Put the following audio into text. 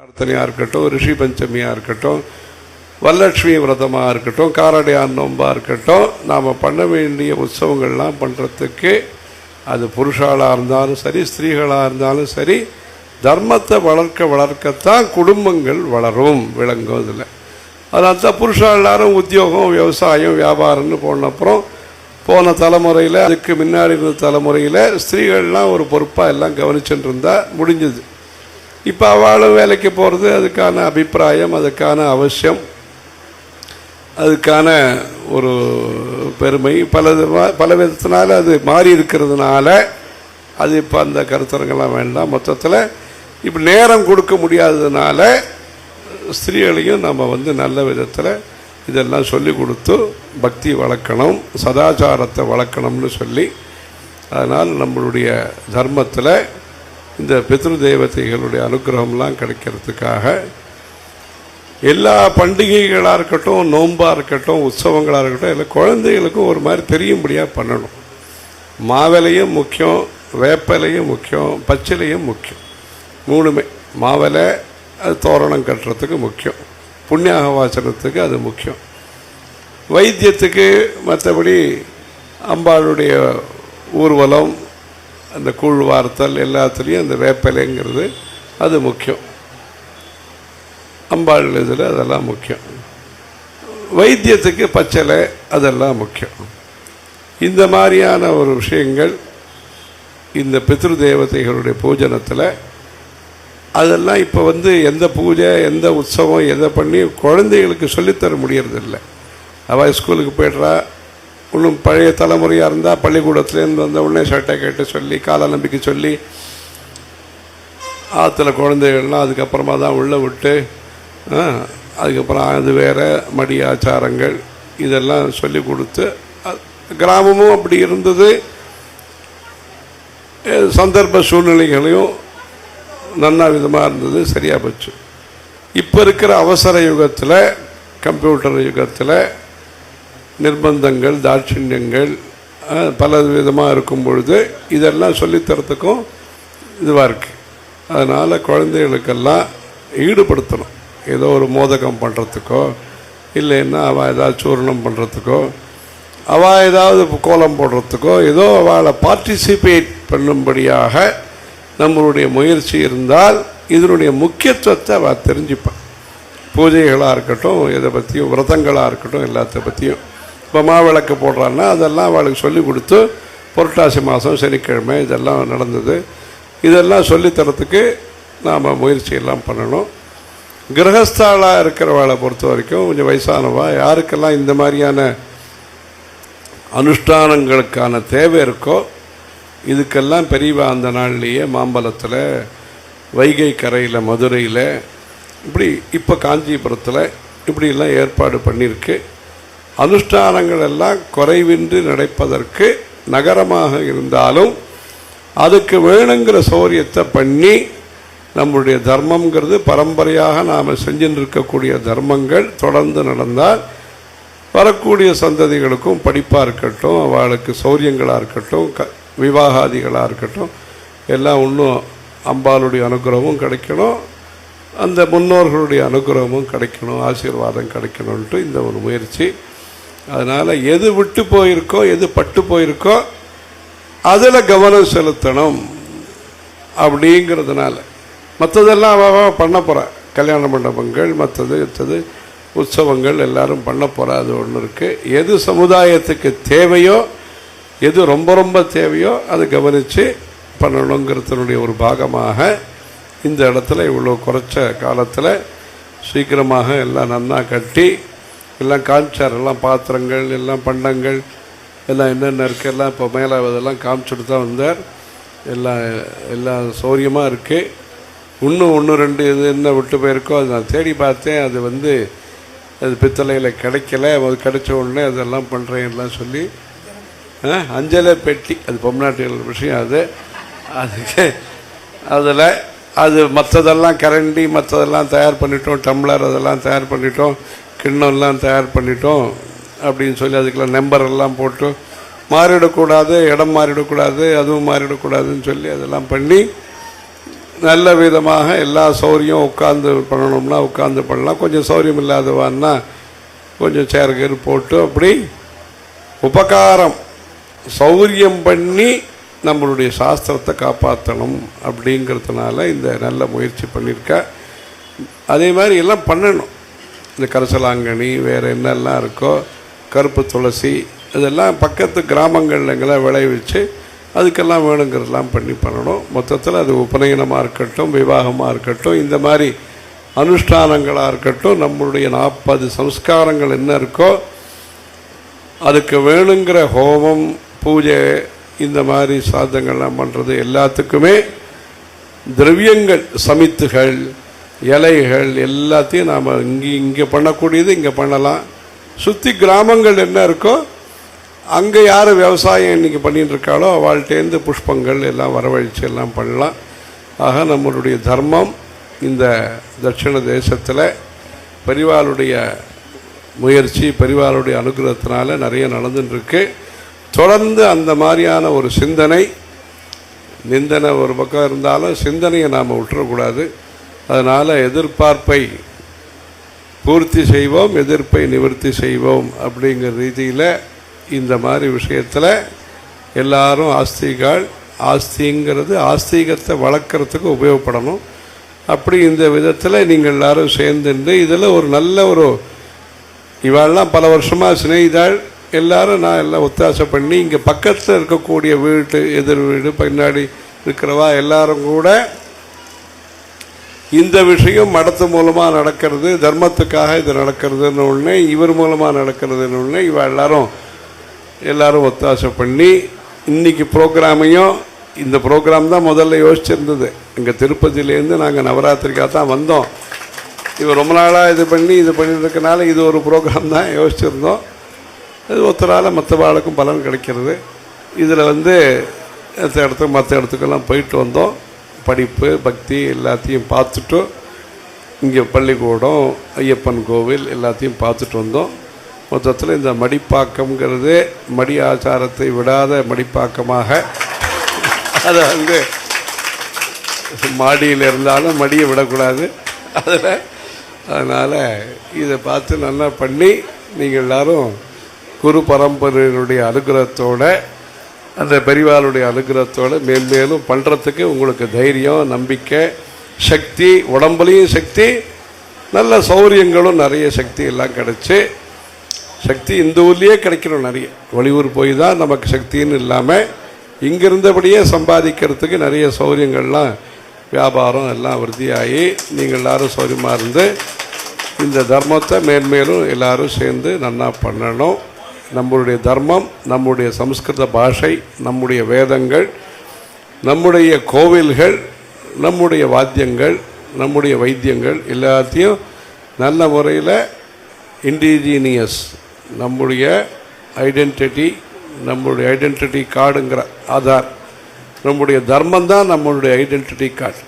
பிரார்த்தனையாக இருக்கட்டும், ரிஷி பஞ்சமியாக இருக்கட்டும், வரலட்சுமி விரதமாக இருக்கட்டும், காரடையான் நோம்பாக இருக்கட்டும், நாம் பண்ண வேண்டிய உற்சவங்கள்லாம் பண்ணுறதுக்கு அது புருஷாளாக இருந்தாலும் சரி, ஸ்திரீகளாக இருந்தாலும் சரி, தர்மத்தை வளர்க்கத்தான் குடும்பங்கள் வளரும், விளங்கும். இதில் அதனால தான் புருஷால் எல்லாரும் உத்தியோகம், விவசாயம், வியாபாரம்னு போனப்புறம் போன தலைமுறையில், அதுக்கு முன்னாடி இருந்த தலைமுறையில் ஸ்திரீகள்லாம் ஒரு பொறுப்பாக எல்லாம் கவனிச்சுட்டு இருந்தால் முடிஞ்சுது. இப்போ அவளும் வேலைக்கு போகிறது, அதுக்கான அபிப்பிராயம், அதுக்கான அவசியம், அதுக்கான ஒரு பெருமை பல விதத்தினால அது மாறி இருக்கிறதுனால அது இப்போ அந்த கருத்தரங்கெல்லாம் வேண்டாம். மொத்தத்தில் இப்போ நேரம் கொடுக்க முடியாததுனால ஸ்திரீகளையும் நம்ம நல்ல விதத்தில் இதெல்லாம் சொல்லி கொடுத்து பக்தி வளர்க்கணும், சதாச்சாரத்தை வளர்க்கணும்னு சொல்லி, அதனால் நம்மளுடைய தர்மத்தில் இந்த பித்ரு தேவதைகளுடைய அனுகிரகம்லாம் கிடைக்கிறதுக்காக எல்லா பண்டிகைகளாக இருக்கட்டும், நோம்பாக இருக்கட்டும், உற்சவங்களாக இருக்கட்டும், இல்லை குழந்தைகளுக்கும் ஒரு மாதிரி தெரியும்படியாக பண்ணணும். மாவிலையும் முக்கியம், வேப்பிலையும் முக்கியம், பச்சிலையும் முக்கியம். மூணுமே, மாவிலை அது தோரணம் கட்டுறதுக்கு முக்கியம், புண்ணியாக வாசனத்துக்கு அது முக்கியம், வைத்தியத்துக்கு மற்றபடி அம்பாளுடைய ஊர்வலம், அந்த கூழ் வார்த்தல் எல்லாத்துலேயும் அந்த வேப்பிலைங்கிறது அது முக்கியம். அம்பாள் இதில் அதெல்லாம் முக்கியம். வைத்தியத்துக்கு பச்சலை அதெல்லாம் முக்கியம். இந்த மாதிரியான ஒரு விஷயங்கள் இந்த பித்ரு தேவதைகளுடைய பூஜனத்தில் அதெல்லாம் இப்போ எந்த பூஜை, எந்த உற்சவம், எதை பண்ணி குழந்தைகளுக்கு சொல்லித்தர முடியறதில்லை. அவள் ஸ்கூலுக்கு போய்ட்றா. இன்னும் பழைய தலைமுறையாக இருந்தால் பள்ளிக்கூடத்துலேருந்து வந்த உடனே சட்டை கேட்டு சொல்லி, கால நம்பிக்கை சொல்லி, ஆற்றுல குழந்தைகள்லாம் அதுக்கப்புறமா தான் உள்ளே விட்டு, அதுக்கப்புறம் அது வேறு மடி ஆச்சாரங்கள் இதெல்லாம் சொல்லி கொடுத்து, கிராமமும் அப்படி இருந்தது. சந்தர்ப்ப சூழ்நிலைகளையும் நன்னா விதமாக இருந்தது, சரியாக போச்சு. இப்போ இருக்கிற அவசர யுகத்தில், கம்ப்யூட்டர் யுகத்தில் நிர்பந்தங்கள், தாட்சிணியங்கள் பல விதமாக இருக்கும் பொழுது இதெல்லாம் சொல்லித்தரத்துக்கும் இதுவாக இருக்குது. அதனால் குழந்தைகளுக்கெல்லாம் ஈடுபடுத்தணும். ஏதோ ஒரு மோதகம் பண்ணுறதுக்கோ, இல்லைன்னா அவள் ஏதாவது சூர்ணம் பண்ணுறதுக்கோ, அவள் ஏதாவது கோலம் போடுறதுக்கோ, ஏதோ அவளை பார்ட்டிசிபேட் பண்ணும்படியாக நம்மளுடைய முயற்சி இருந்தால் இதனுடைய முக்கியத்துவத்தை அவள் தெரிஞ்சுப்பான். பூஜைகளாக இருக்கட்டும், எதை பற்றியும், விரதங்களாக இருக்கட்டும், எல்லாத்த பற்றியும். இப்போ மாவிளக்கு போடுறான்னா அதெல்லாம் அவளுக்கு சொல்லி கொடுத்து, புரட்டாசி மாதம் சனிக்கிழமை இதெல்லாம் நடந்தது, இதெல்லாம் சொல்லித்தரத்துக்கு நாம் முயற்சியெல்லாம் பண்ணணும். கிரகஸ்தாளாக இருக்கிறவளை பொறுத்த வரைக்கும் கொஞ்சம் வயசானவா, யாருக்கெல்லாம் இந்த மாதிரியான அனுஷ்டானங்களுக்கான தேவை இருக்கோ இதுக்கெல்லாம் பெரியவா அந்த நாள்லேயே மாம்பலத்தில், வைகை கரையில், மதுரையில், இப்படி இப்போ காஞ்சிபுரத்தில் இப்படிலாம் ஏற்பாடு பண்ணியிருக்கு. அனுஷ்டானங்கள் எல்லாம் குறைவின்றி நடப்பதற்கு நகரமாக இருந்தாலும் அதுக்கு வேணுங்கிற சௌரியத்தை பண்ணி, நம்முடைய தர்மங்கிறது பரம்பரையாக நாம் செஞ்சுட்டு இருக்கக்கூடிய தர்மங்கள் தொடர்ந்து நடந்தால் வரக்கூடிய சந்ததிகளுக்கும் படிப்பாக இருக்கட்டும், அவளுக்கு சௌரியங்களாக இருக்கட்டும், விவாகாதிகளாக இருக்கட்டும், எல்லாம் இன்னும் அம்பாளுடைய அனுகிரகமும் கிடைக்கணும், அந்த முன்னோர்களுடைய அனுகிரகமும் கிடைக்கணும், ஆசீர்வாதம் கிடைக்கணுன்ட்டு இந்த ஒரு முயற்சி. அதனால் எது விட்டு போயிருக்கோ, எது பட்டு போயிருக்கோ அதில் கவனம் செலுத்தணும். அப்படிங்கிறதுனால மற்றதெல்லாம் அவள் பண்ண போகிறா. கல்யாண மண்டபங்கள், மற்றது உற்சவங்கள் எல்லாரும் பண்ண போகிறா. அது ஒன்று இருக்குது. எது சமுதாயத்துக்கு தேவையோ, எது ரொம்ப ரொம்ப தேவையோ அதை கவனித்து பண்ணணுங்கிறதுனுடைய ஒரு பாகமாக இந்த இடத்துல இவ்வளோ குறைச்ச காலத்தில் சீக்கிரமாக எல்லாம் நன்னா கட்டி எல்லாம் காமிச்சார். எல்லாம் பாத்திரங்கள், எல்லாம் பண்டங்கள், எல்லாம் என்னென்ன இருக்குது எல்லாம் இப்போ மேலே அதெல்லாம் காமிச்சுட்டு தான் வந்தார். எல்லாம் சௌரியமாக இருக்குது. இன்னும் ஒன்று ரெண்டு இது என்ன விட்டு போயிருக்கோ அது நான் தேடி பார்த்தேன். அது பித்தளையில் கிடைக்கல. அது கிடைச்ச உடனே அதெல்லாம் பண்ணுறேன் எல்லாம் சொல்லி அஞ்சலை பெட்டி, அது பொம்நாட்டிகள் விஷயம். அதுக்கு அதில் அது மற்றதெல்லாம் கரண்டி மற்றதெல்லாம் தயார் பண்ணிட்டோம், டம்ளர் அதெல்லாம் தயார் பண்ணிட்டோம், கிண்ணம்லாம் தயார் பண்ணிட்டோம் அப்படின்னு சொல்லி அதுக்கெல்லாம் நம்பரெல்லாம் போட்டு மாறிடக்கூடாது, இடம் மாறிடக்கூடாது, அதுவும் மாறிடக்கூடாதுன்னு சொல்லி அதெல்லாம் பண்ணி நல்ல விதமாக எல்லா சௌரியம் உட்கார்ந்து பண்ணணும்னா உட்கார்ந்து பண்ணலாம். கொஞ்சம் சௌரியம் இல்லாதவான்னா கொஞ்சம் சேர் போட்டு அப்படி உபகாரம் சௌரியம் பண்ணி நம்மளுடைய சாஸ்திரத்தை காப்பாற்றணும் அப்படிங்கிறதுனால இந்த நல்ல முயற்சி பண்ணியிருக்க. அதே மாதிரி எல்லாம் பண்ணணும். இந்த கரிசலாங்கண்ணி வேறு என்னெல்லாம் இருக்கோ, கருப்பு துளசி, இதெல்லாம் பக்கத்து கிராமங்களில் எங்கெல்லாம் விளைவிச்சு அதுக்கெல்லாம் வேணுங்கிறதெல்லாம் பண்ணணும். மொத்தத்தில் அது உபநயனமாக இருக்கட்டும், விவாகமாக இருக்கட்டும், இந்த மாதிரி அனுஷ்டானங்களாக இருக்கட்டும், நம்மளுடைய 40 சம்ஸ்காரங்கள் என்ன இருக்கோ அதுக்கு வேணுங்கிற ஹோமம், பூஜை, இந்த மாதிரி சாதங்கள்லாம் பண்ணுறது எல்லாத்துக்குமே திரவியங்கள், சமித்துகள், இலைகள் எல்லாத்தையும் நாம் இங்கே பண்ணக்கூடியது இங்கே பண்ணலாம். சுற்றி கிராமங்கள் என்ன இருக்கோ அங்கே யார் விவசாயம் இன்றைக்கி பண்ணிட்டு இருக்காளோ அவள்கிட்டேருந்து புஷ்பங்கள் எல்லாம் வரவழைச்சு எல்லாம் பண்ணலாம். ஆக நம்மளுடைய தர்மம் இந்த தட்சிண தேசத்தில் பெரிவாளுடைய முயற்சி, பெரிவாளுடைய அனுகிரகத்தினால நிறைய நடந்துட்டுருக்கு. தொடர்ந்து அந்த மாதிரியான ஒரு சிந்தனை, நிந்தனை ஒரு பக்கம் இருந்தாலும் சிந்தனையை நாம் விட்டுறக்கூடாது. அதனால் எதிர்பார்ப்பை பூர்த்தி செய்வோம், எதிர்ப்பை நிவர்த்தி செய்வோம் அப்படிங்கிற ரீதியில் இந்த மாதிரி விஷயத்தில் எல்லாரும் ஆஸ்திகால், ஆஸ்திங்கிறது ஆஸ்திகத்தை வளர்க்குறதுக்கு உபயோகப்படணும். அப்படி இந்த விதத்தில் நீங்கள் எல்லாரும் சேர்ந்துட்டு இதில் ஒரு நல்ல ஒரு இவாள்லாம் பல வருஷமாக சிநேகிதாள் எல்லாரும் நான் எல்லாம் ஒத்தாசை பண்ணி இங்கே பக்கத்தில் இருக்கக்கூடிய வீட்டு, எதிர் வீடு, பின்னாடி இருக்கிறவா எல்லாரும் கூட இந்த விஷயம் மடத்து மூலமாக நடக்கிறது, தர்மத்துக்காக இது நடக்கிறதுன்னு ஒன்று, இவர் மூலமாக நடக்கிறதுன்னு ஒன்று, இவ எல்லாரும் ஒத்தாசை பண்ணி இன்றைக்கி ப்ரோக்ராமையும், இந்த ப்ரோக்ராம் தான் முதல்ல யோசிச்சிருந்தது. இங்கே திருப்பதியிலேருந்து நாங்கள் நவராத்திரிக்காக தான் வந்தோம். இவர் ரொம்ப நாளாக இது பண்ணிட்டுருக்கனால இது ஒரு ப்ரோக்ராம் தான் யோசிச்சுருந்தோம். அது ஒருத்தரால் மற்றவாளுக்கும் பலன் கிடைக்கிறது. இதில் மற்ற இடத்துக்கெல்லாம் போயிட்டு வந்தோம். படிப்பு, பக்தி எல்லாத்தையும் பார்த்துட்டு இங்கே பள்ளிக்கூடம், ஐயப்பன் கோவில் எல்லாத்தையும் பார்த்துட்டு வந்தோம். மொத்தத்தில் இந்த மடிப்பாக்கம்ங்கிறது மடி ஆச்சாரத்தை விடாத மடிப்பாக்கமாக, அதை மாடியில் இருந்தாலும் மடியை விடக்கூடாது. அதனால் இதை பார்த்து நல்லா பண்ணி நீங்கள் எல்லோரும் குரு பரம்பரையினுடைய அனுகிரகத்தோட, அந்த பெரிவாளுடைய அனுகிரகத்தோடு மேன்மேலும் பண்ணுறதுக்கு உங்களுக்கு தைரியம், நம்பிக்கை, சக்தி, உடம்புலையும் சக்தி, நல்ல சௌரியங்களும் நிறைய சக்தி எல்லாம் கிடச்சி, சக்தி இந்த ஊர்லேயே கிடைக்கணும். நிறைய வெளியூர் போய் தான் நமக்கு சக்தின்னு இல்லாமல் இங்கிருந்தபடியே சம்பாதிக்கிறதுக்கு நிறைய சௌரியங்கள்லாம், வியாபாரம் எல்லாம் விருத்தியாகி நீங்கள் எல்லோரும் சௌரியமாக இருந்து இந்த தர்மத்தை மேன்மேலும் எல்லோரும் சேர்ந்து நன்னா பண்ணணும். நம்முடைய தர்மம், நம்முடைய சம்ஸ்கிருத பாஷை, நம்முடைய வேதங்கள், நம்முடைய கோவில்கள், நம்முடைய வாத்தியங்கள், நம்முடைய வைத்தியங்கள் எல்லாத்தையும் நல்ல முறையில் இண்டிஜீனியஸ், நம்முடைய ஐடென்டிட்டி கார்டுங்கிற ஆதார், நம்முடைய தர்மம் தான் நம்மளுடைய ஐடென்டிட்டி கார்டு.